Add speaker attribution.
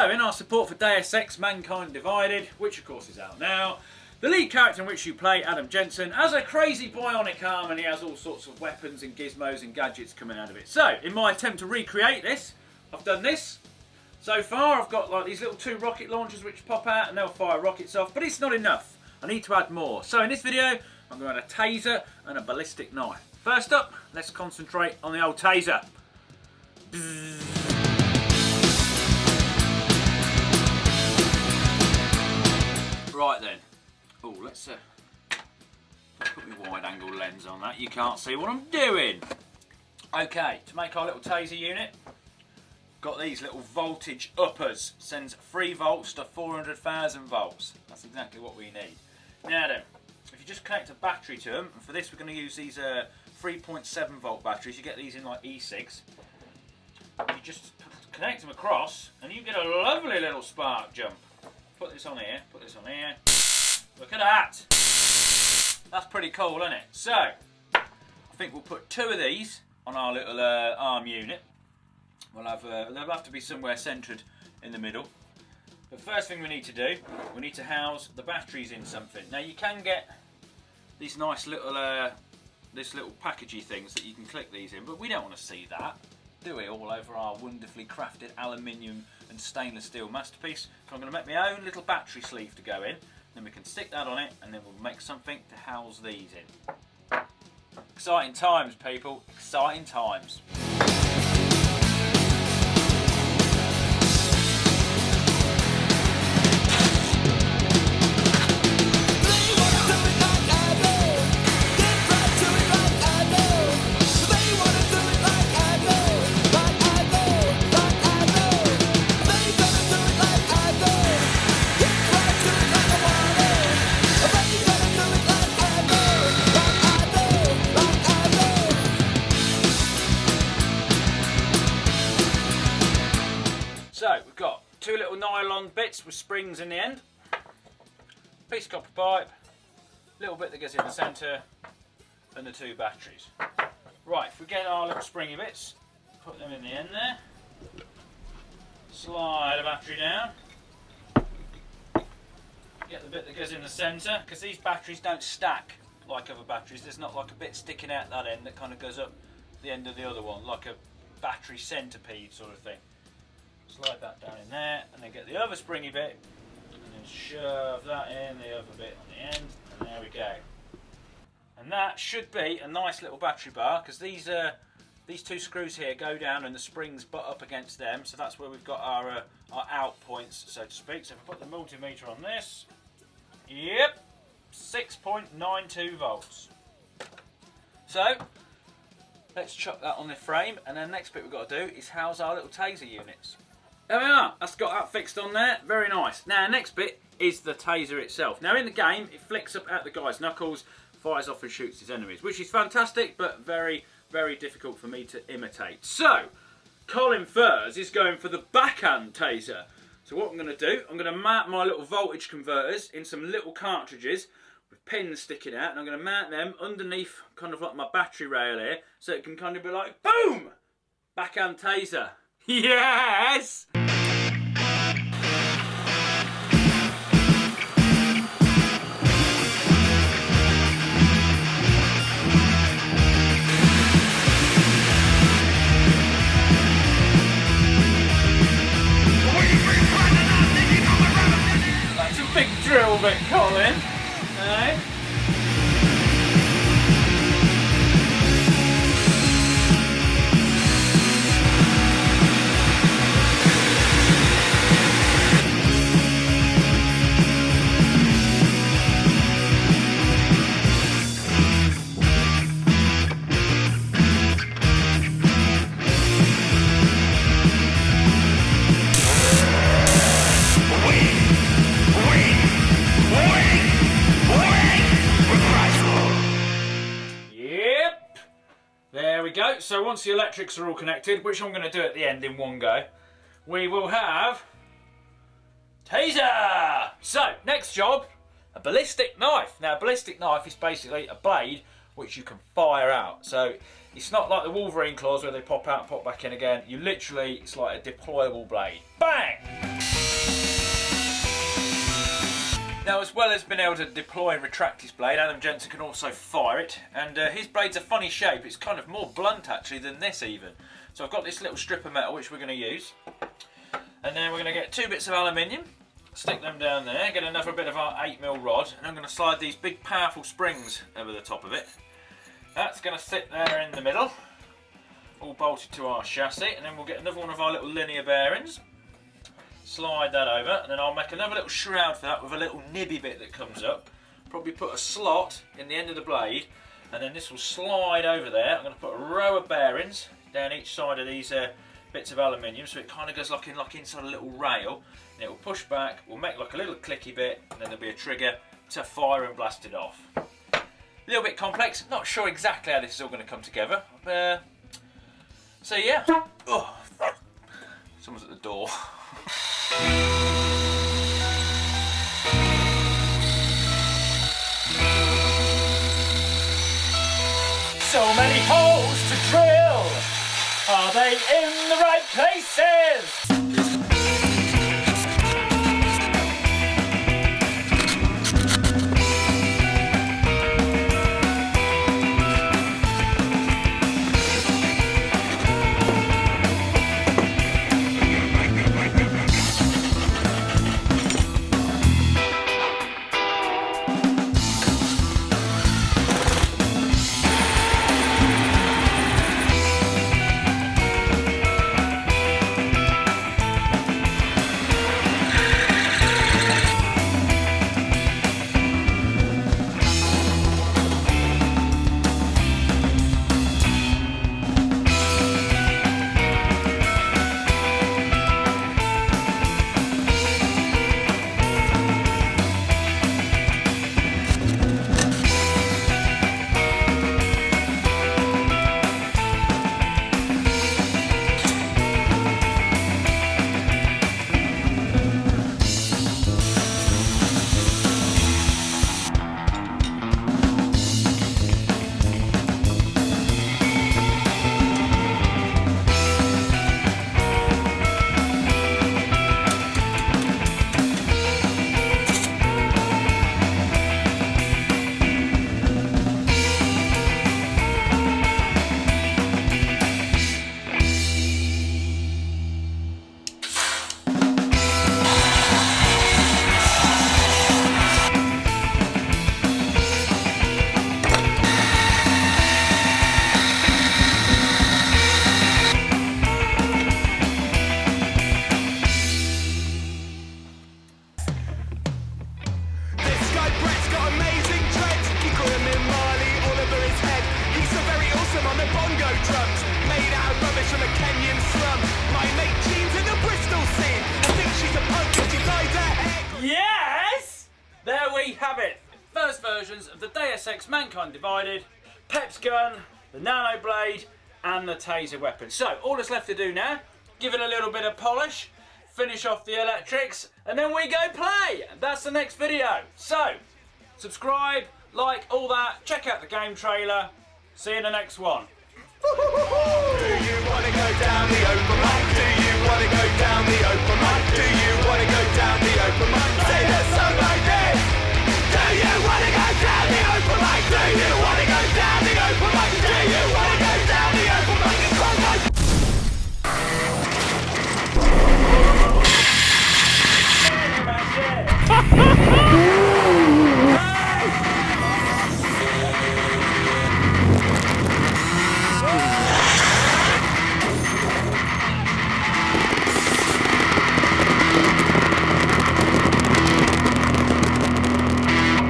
Speaker 1: So, in our support for Deus Ex Mankind Divided, which of course is out now, the lead character in which you play, Adam Jensens, has a crazy bionic arm and he has all sorts of weapons and gizmos and gadgets coming out of it. So, in my attempt to recreate this, I've done this. So far, I've got like these little 2 rocket launchers which pop out and they'll fire rockets off, but it's not enough. I need to add more. So in this video, I'm going to add a taser and a ballistic knife. First up, let's concentrate on the old taser. Right then. Oh, let's put my wide angle lens on that. You can't see what I'm doing. Okay, to make our little taser unit, got these little voltage uppers. Sends 3 volts to 400,000 volts. That's exactly what we need. Now then, if you just connect a battery to them, and for this we're going to use these 3.7 volt batteries. You get these in like e-cigs. You just connect them across and you get a lovely little spark jump. Put this on here, put this on here. Look at that. That's pretty cool, isn't it? So, I think we'll put 2 of these on our little arm unit. We'll have, they'll have to be somewhere centred in the middle. The first thing we need to do, we need to house the batteries in something. Now you can get these nice little, this little packagey things that you can click these in, but we don't want to see that, do we? All over our wonderfully crafted aluminium and stainless steel masterpiece. So I'm going to make my own little battery sleeve to go in. Then we can stick that on it, and then we'll make something to house these in. Exciting times, people. Exciting times. So we've got 2 little nylon bits with springs in the end, piece of copper pipe, little bit that goes in the centre, and the 2 batteries. Right, if we get our little springy bits, put them in the end there, slide a battery down, get the bit that goes in the centre, because these batteries don't stack like other batteries. There's not like a bit sticking out that end that kind of goes up the end of the other one, like a battery centipede sort of thing. Slide that down in there, and then get the other springy bit, and then shove that in, the other bit on the end, and there we go. And that should be a nice little battery bar, because these 2 screws here go down and the springs butt up against them, so that's where we've got our out points, so to speak. So if I put the multimeter on this, yep, 6.92 volts. So, let's chuck that on the frame, and then the next bit we've got to do is house our little taser units. There we are, that's got that fixed on there, very nice. Now, next bit is the taser itself. Now, in the game, it flicks up at the guy's knuckles, fires off and shoots his enemies, which is fantastic, but very, very difficult for me to imitate. So, Colin Furs is going for the backhand taser. So what I'm going to do, I'm going to mount my little voltage converters in some little cartridges with pins sticking out, and I'm going to mount them underneath kind of like my battery rail here, so it can kind of be like, boom! Backhand taser. Yes! That's a big drill bit, Colin. Eh? There we go. So once the electrics are all connected, which I'm going to do at the end in one go, we will have Taser! So, next job, a ballistic knife. Now, a ballistic knife is basically a blade which you can fire out. So, it's not like the Wolverine claws where they pop out and pop back in again. You literally, it's like a deployable blade. Bang! Now, as well as being able to deploy and retract his blade, Adam Jensens can also fire it, and his blade's a funny shape. It's kind of more blunt actually than this even. So I've got this little strip of metal which we're going to use, and then we're going to get 2 bits of aluminium, stick them down there, get another bit of our 8mm rod, and I'm going to slide these big powerful springs over the top of it. That's going to sit there in the middle, all bolted to our chassis, and then we'll get another one of our little linear bearings. Slide that over, and then I'll make another little shroud for that with a little nibby bit that comes up. Probably put a slot in the end of the blade, and then this will slide over there. I'm going to put a row of bearings down each side of these bits of aluminium, so it kind of goes like inside a little rail, and it will push back. We'll make like a little clicky bit, and then there'll be a trigger to fire and blast it off. A little bit complex. Not sure exactly how this is all going to come together. So yeah. Oh, someone's at the door. So many holes to drill. Are they in the right places? Have it. First versions of the Deus Ex Mankind Divided, Pep's gun, the nano blade, and the taser weapon. So all that's left to do now, give it a little bit of polish, finish off the electrics, and then we go play. And that's the next video. So subscribe, like, all that. Check out the game trailer. See you in the next one.
Speaker 2: Do you want to go down the open